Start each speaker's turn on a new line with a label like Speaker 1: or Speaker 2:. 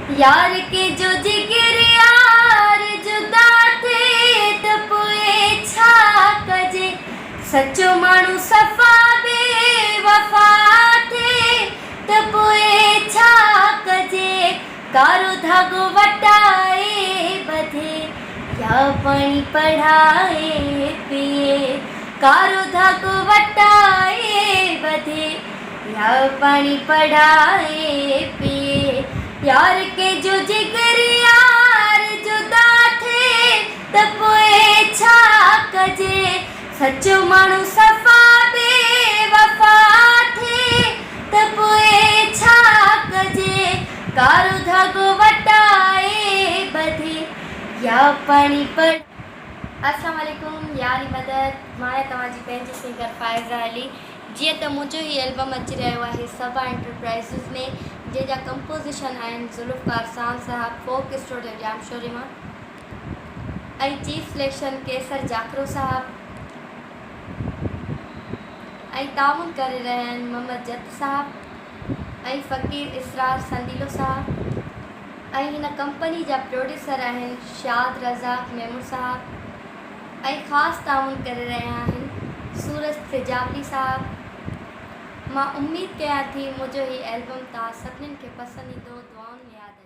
Speaker 1: यार के जो जिगर यार जुदा थे त पोइ छा कजे। सचो माण्हू सफ़ा बेवफ़ा थे त पोइ छा कजे। कारो धागो वटाए बधे या पाणी पढ़ाए पिए। कारो धागो वटाए बधे या पाणी पढ़ाए पिए। यार के जो जिगर यार जुदा थे त पोइ छा कजे। सचो माण्हू सफ़ा बेवफ़ा थे त पोइ छा कजे। कारो धागो वटाए बधे या पाणी पढ़। अस्सलाम वालेकुम, यारी मदद। मां तव्हांजी पंहिंजी सिंगर फ़ाइज़ा अली। जीअं त मुंहिंजो ही एल्बम अची रहियो आहे सबा एंटरप्राइज़िस में, जंहिंजा कंपोज़िशन आहिनि ज़ुल्फ़कार साम साहब, फोक स्टूडियो जामशोरी मां, ऐं चीफ सिलेक्शन केसर जाखरो साहब, ऐं ताउन करे रहिया आहिनि मोहम्मद जत साहब ऐं फ़कीर इसरार संदीलो साहब। ऐं हिन कंपनी जा प्रोड्यूसर आहिनि शाद रज़ाक मेमूर साहब ऐं ख़ासि ताउन करे रहिया आहिनि सूरज तिजाबली साहब। मां उम्मीद कयां थी मुंहिंजो ही एल्बम तव्हां सभिनीनि खे पसंदि ईंदो। दुआउनि में यादि